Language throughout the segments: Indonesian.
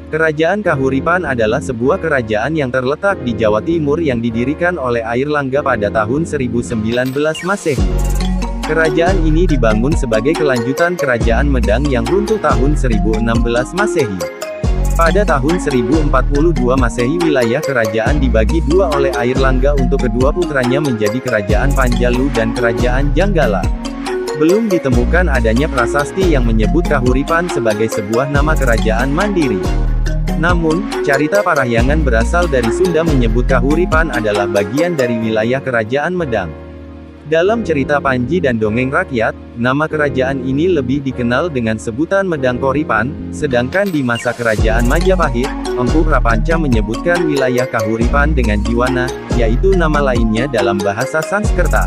Kerajaan Kahuripan adalah sebuah kerajaan yang terletak di Jawa Timur yang didirikan oleh Airlangga pada tahun 1019 Masehi. Kerajaan ini dibangun sebagai kelanjutan Kerajaan Medang yang runtuh tahun 1016 Masehi. Pada tahun 1042 Masehi wilayah kerajaan dibagi dua oleh Airlangga untuk kedua putranya menjadi Kerajaan Panjalu dan Kerajaan Janggala. Belum ditemukan adanya prasasti yang menyebut Kahuripan sebagai sebuah nama kerajaan mandiri. Namun, carita parahyangan berasal dari Sunda menyebut Kahuripan adalah bagian dari wilayah Kerajaan Medang. Dalam cerita Panji dan dongeng rakyat, nama kerajaan ini lebih dikenal dengan sebutan Medang Koripan, sedangkan di masa Kerajaan Majapahit, Empu Prapanca menyebutkan wilayah Kahuripan dengan Jiwana, yaitu nama lainnya dalam bahasa Sanskerta.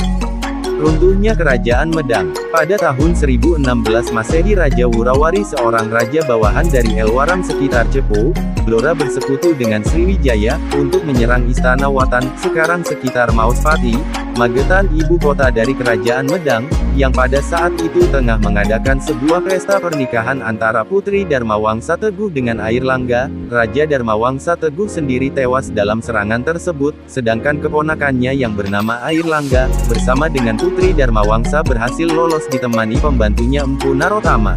Runtuhnya Kerajaan Medang. Pada tahun 1016 Masehi Raja Wurawari seorang raja bawahan dari Elwaram sekitar Cepu, Blora bersekutu dengan Sriwijaya, untuk menyerang Istana Watan, sekarang sekitar Mauspati, Magetan ibu kota dari Kerajaan Medang, yang pada saat itu tengah mengadakan sebuah pesta pernikahan antara Putri Darmawangsa Teguh dengan Airlangga. Raja Darmawangsa Teguh sendiri tewas dalam serangan tersebut, sedangkan keponakannya yang bernama Airlangga, bersama dengan Putri Darmawangsa berhasil lolos ditemani pembantunya Empu Narotama.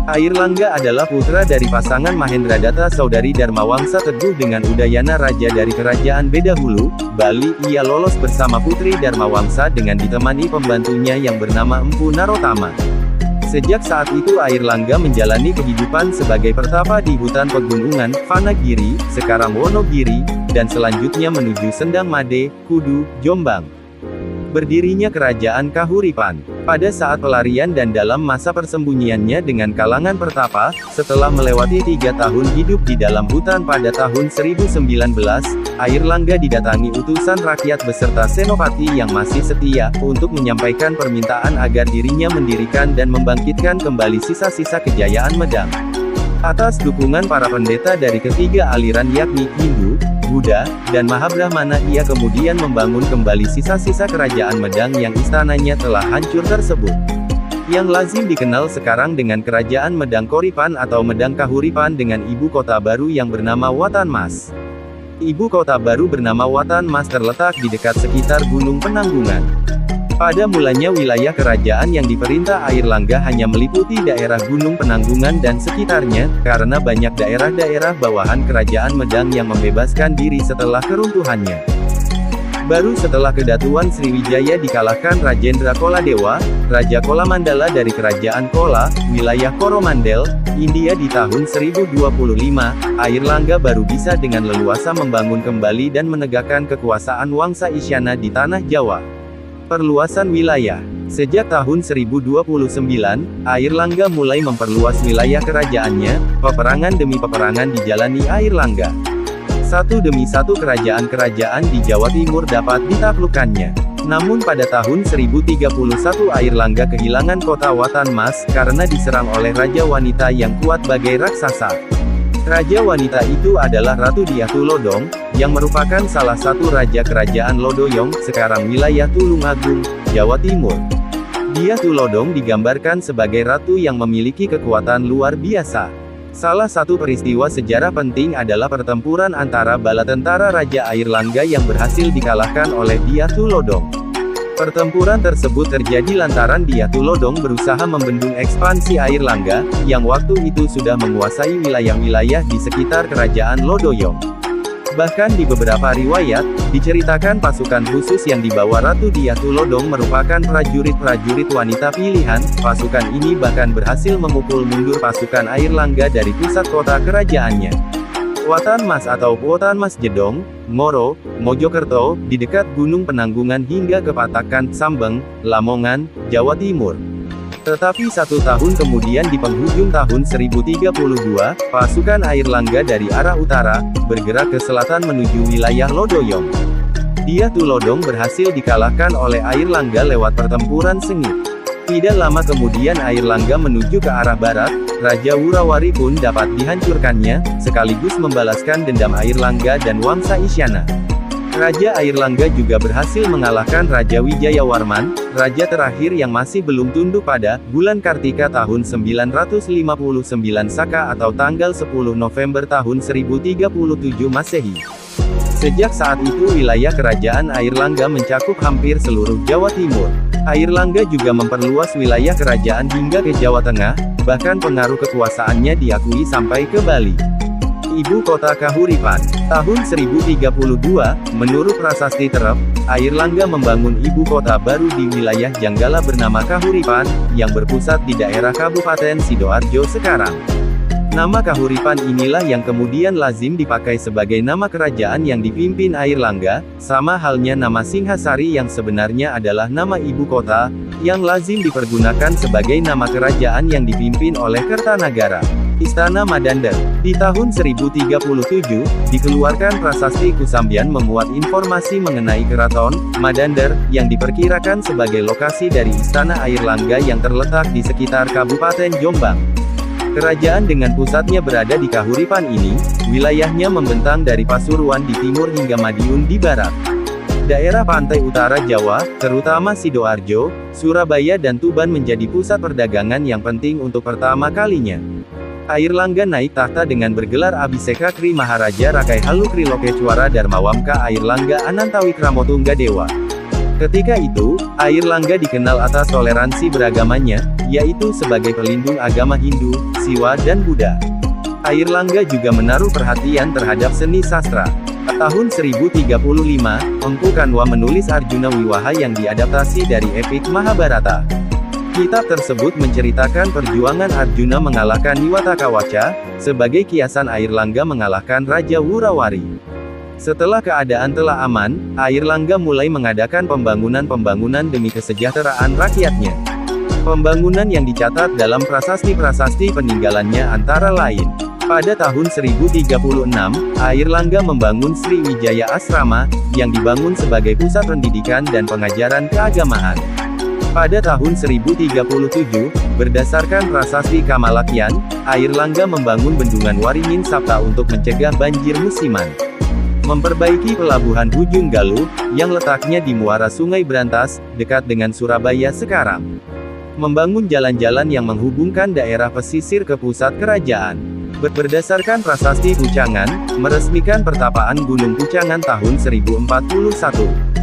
Airlangga adalah putra dari pasangan Mahendradatta saudari Darmawangsa Teguh dengan Udayana Raja dari Kerajaan Bedahulu, Bali. Ia lolos bersama Putri Darmawangsa dengan ditemani pembantunya yang bernama Empu Narotama. Sejak saat itu Airlangga menjalani kehidupan sebagai pertapa di hutan pegunungan, Vanagiri, sekarang Wonogiri, dan selanjutnya menuju Sendang Made, Kudu, Jombang. Berdirinya Kerajaan Kahuripan. Pada saat pelarian dan dalam masa persembunyiannya dengan kalangan pertapa, setelah melewati 3 tahun hidup di dalam hutan pada tahun 1019, Airlangga didatangi utusan rakyat beserta senopati yang masih setia, untuk menyampaikan permintaan agar dirinya mendirikan dan membangkitkan kembali sisa-sisa kejayaan Medang. Atas dukungan para pendeta dari ketiga aliran yakni Hindu, Buddha, dan Mahabrahmana, ia kemudian membangun kembali sisa-sisa kerajaan Medang yang istananya telah hancur tersebut. Yang lazim dikenal sekarang dengan Kerajaan Medang Koripan atau Medang Kahuripan dengan ibu kota baru yang bernama Watan Mas. Ibu kota baru bernama Watan Mas terletak di dekat sekitar Gunung Penanggungan. Pada mulanya wilayah kerajaan yang diperintah Airlangga hanya meliputi daerah Gunung Penanggungan dan sekitarnya, karena banyak daerah-daerah bawahan Kerajaan Medang yang membebaskan diri setelah keruntuhannya. Baru setelah kedatuan Sriwijaya dikalahkan Rajendra Koladewa, Raja Kolamandala dari Kerajaan Kola, wilayah Coromandel, India di tahun 1025, Airlangga baru bisa dengan leluasa membangun kembali dan menegakkan kekuasaan Wangsa Isyana di tanah Jawa. Perluasan wilayah. Sejak tahun 1029, Airlangga mulai memperluas wilayah kerajaannya. Peperangan demi peperangan dijalani Airlangga. Satu demi satu kerajaan-kerajaan di Jawa Timur dapat ditaklukkannya. Namun pada tahun 1031 Airlangga kehilangan kota Watan Mas, karena diserang oleh Raja Wanita yang kuat bagai raksasa. Raja Wanita itu adalah Ratu Dyah-Tulodong, yang merupakan salah satu raja kerajaan Lodoyong, sekarang wilayah Tulungagung, Jawa Timur. Dyah-Tulodong digambarkan sebagai ratu yang memiliki kekuatan luar biasa. Salah satu peristiwa sejarah penting adalah pertempuran antara bala tentara Raja Airlangga yang berhasil dikalahkan oleh Dyah-Tulodong. Pertempuran tersebut terjadi lantaran Dyah-Tulodong berusaha membendung ekspansi Airlangga, yang waktu itu sudah menguasai wilayah-wilayah di sekitar kerajaan Lodoyong. Bahkan di beberapa riwayat, diceritakan pasukan khusus yang dibawa Ratu Dyah-Tulodong merupakan prajurit-prajurit wanita pilihan. Pasukan ini bahkan berhasil memukul mundur pasukan Airlangga dari pusat kota kerajaannya. Watan Mas atau Watan Mas Jedong, Ngoro, Mojokerto, di dekat Gunung Penanggungan hingga ke Patakan, Sambeng, Lamongan, Jawa Timur. Tetapi 1 tahun kemudian di penghujung tahun 1032, pasukan Airlangga dari arah utara, bergerak ke selatan menuju wilayah Lodoyong. Dyah-Tulodong berhasil dikalahkan oleh Airlangga lewat pertempuran sengit. Tidak lama kemudian Airlangga menuju ke arah barat, Raja Wurawari pun dapat dihancurkannya, sekaligus membalaskan dendam Airlangga dan Wangsa Isyana. Raja Airlangga juga berhasil mengalahkan Raja Wijayawarman, raja terakhir yang masih belum tunduk pada bulan Kartika tahun 959 Saka atau tanggal 10 November tahun 1037 Masehi. Sejak saat itu wilayah kerajaan Airlangga mencakup hampir seluruh Jawa Timur. Airlangga juga memperluas wilayah kerajaan hingga ke Jawa Tengah, bahkan pengaruh kekuasaannya diakui sampai ke Bali. Ibu kota Kahuripan. Tahun 1032, menurut prasasti Terep, Airlangga membangun ibu kota baru di wilayah Janggala bernama Kahuripan, yang berpusat di daerah Kabupaten Sidoarjo sekarang. Nama Kahuripan inilah yang kemudian lazim dipakai sebagai nama kerajaan yang dipimpin Airlangga, sama halnya nama Singhasari yang sebenarnya adalah nama ibu kota, yang lazim dipergunakan sebagai nama kerajaan yang dipimpin oleh Kertanagara. Istana Madander. Di tahun 1037, dikeluarkan prasasti Kusambian memuat informasi mengenai Keraton Madander, yang diperkirakan sebagai lokasi dari Istana Airlangga yang terletak di sekitar Kabupaten Jombang. Kerajaan dengan pusatnya berada di Kahuripan ini, wilayahnya membentang dari Pasuruan di timur hingga Madiun di barat. Daerah pantai utara Jawa, terutama Sidoarjo, Surabaya dan Tuban menjadi pusat perdagangan yang penting untuk pertama kalinya. Airlangga naik tahta dengan bergelar Abhiseka Kri Maharaja Rakai Halu Kri Lokechwara Darmawamka Airlangga Anantawicramotungga Dewa. Ketika itu, Airlangga dikenal atas toleransi beragamanya, yaitu sebagai pelindung agama Hindu, Siwa dan Buddha. Airlangga juga menaruh perhatian terhadap seni sastra. Tahun 1035, Empu Kanwa menulis Arjuna Wiwaha yang diadaptasi dari epik Mahabharata. Kitab tersebut menceritakan perjuangan Arjuna mengalahkan Niwatakawaca, sebagai kiasan Airlangga mengalahkan Raja Wurawari. Setelah keadaan telah aman, Airlangga mulai mengadakan pembangunan-pembangunan demi kesejahteraan rakyatnya. Pembangunan yang dicatat dalam prasasti-prasasti peninggalannya antara lain. Pada tahun 1036, Airlangga membangun Sriwijaya Asrama, yang dibangun sebagai pusat pendidikan dan pengajaran keagamaan. Pada tahun 1037, berdasarkan prasasti Kamalakyan, Airlangga membangun Bendungan Waringin Sapta untuk mencegah banjir musiman. Memperbaiki pelabuhan Ujung Galuh, yang letaknya di muara Sungai Brantas, dekat dengan Surabaya sekarang. Membangun jalan-jalan yang menghubungkan daerah pesisir ke pusat kerajaan. Berdasarkan prasasti Pucangan, meresmikan pertapaan Gunung Pucangan tahun 1041.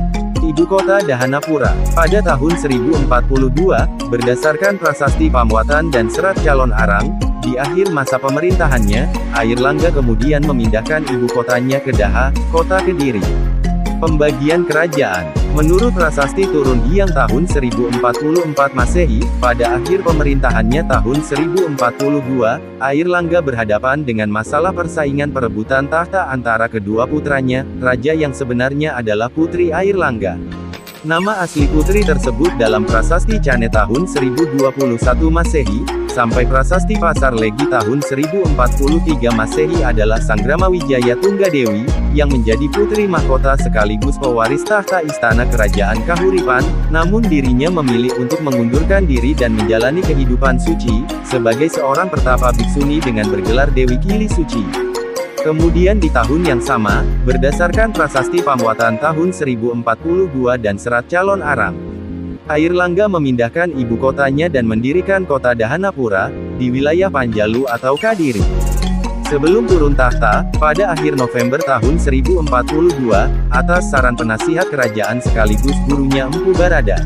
Ibu kota Dahanapura. Pada tahun 1042, berdasarkan prasasti Pamuatan dan Serat Calon Arang, di akhir masa pemerintahannya, Airlangga kemudian memindahkan ibu kotanya ke Daha, kota Kediri. Pembagian kerajaan. Menurut prasasti Turun Hyang tahun 1044 Masehi, pada akhir pemerintahannya tahun 1042, Airlangga berhadapan dengan masalah persaingan perebutan tahta antara kedua putranya, raja yang sebenarnya adalah Putri Airlangga. Nama asli putri tersebut dalam prasasti Cane tahun 1021 Masehi, sampai prasasti Pasar Legi tahun 1043 Masehi adalah Sanggramawijaya Tunggadewi, yang menjadi putri mahkota sekaligus pewaris tahta istana kerajaan Kahuripan, namun dirinya memilih untuk mengundurkan diri dan menjalani kehidupan suci, sebagai seorang pertapa bhiksuni dengan bergelar Dewi Kili Suci. Kemudian di tahun yang sama, berdasarkan prasasti Pamuatan tahun 1042 dan Serat Calon Arang, Airlangga memindahkan ibu kotanya dan mendirikan kota Dahanapura, di wilayah Panjalu atau Kadiri. Sebelum turun tahta, pada akhir November tahun 1042, atas saran penasihat kerajaan sekaligus gurunya Empu Barada,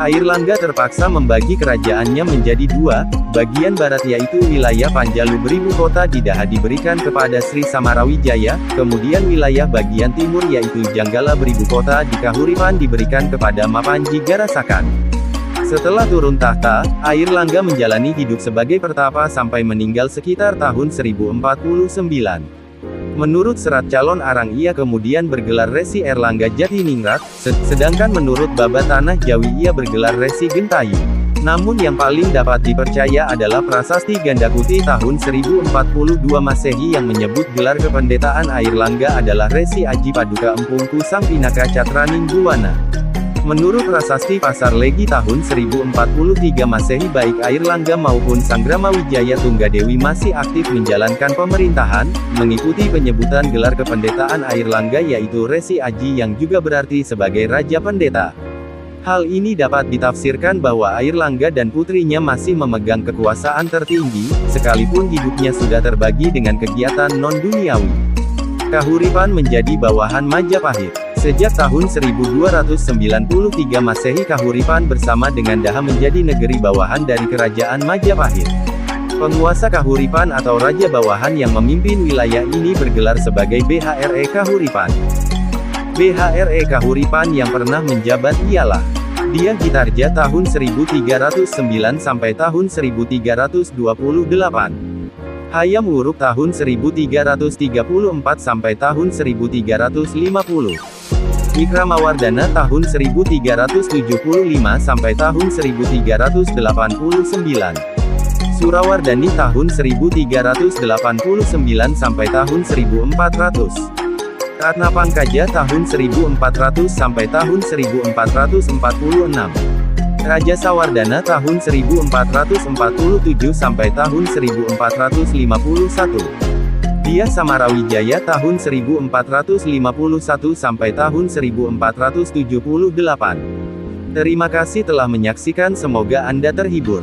Airlangga terpaksa membagi kerajaannya menjadi dua, bagian barat yaitu wilayah Panjalu beribu kota di Daha diberikan kepada Sri Samarawijaya, kemudian wilayah bagian timur yaitu Janggala beribu kota di Kahuripan diberikan kepada Mapanji Garasakan. Setelah turun tahta, Airlangga menjalani hidup sebagai pertapa sampai meninggal sekitar tahun 1049. Menurut Serat Calon Arang ia kemudian bergelar Resi Erlangga Jatiningrat, sedangkan menurut Babat Tanah Jawi ia bergelar Resi Gentayu. Namun yang paling dapat dipercaya adalah prasasti Gandakuti tahun 1042 Masehi yang menyebut gelar kependetaan Airlangga adalah Resi Aji Paduka Empungku Sang Pinaka Catraning Buwana. Menurut Prasasti Pasar Legi tahun 1043 Masehi baik Airlangga maupun Sanggramawijaya Tunggadewi masih aktif menjalankan pemerintahan, mengikuti penyebutan gelar kependetaan Airlangga yaitu Resi Aji yang juga berarti sebagai Raja Pendeta. Hal ini dapat ditafsirkan bahwa Airlangga dan putrinya masih memegang kekuasaan tertinggi, sekalipun hidupnya sudah terbagi dengan kegiatan non-duniawi. Kahuripan menjadi bawahan Majapahit. Sejak tahun 1293 Masehi Kahuripan bersama dengan Daha menjadi negeri bawahan dari Kerajaan Majapahit. Penguasa Kahuripan atau Raja Bawahan yang memimpin wilayah ini bergelar sebagai BHRE Kahuripan. BHRE Kahuripan yang pernah menjabat ialah Dyah Gitarja tahun 1309 sampai tahun 1328. Hayam Wuruk tahun 1334 sampai tahun 1350. Wikramawardhana tahun 1375 sampai tahun 1389. Surawardhani tahun 1389 sampai tahun 1400. Ratnapangkaja tahun 1400 sampai tahun 1446. Raja Sawardhana tahun 1447 sampai tahun 1451. Dyah Samarawijaya tahun 1451 sampai tahun 1478. Terima kasih telah menyaksikan, semoga Anda terhibur.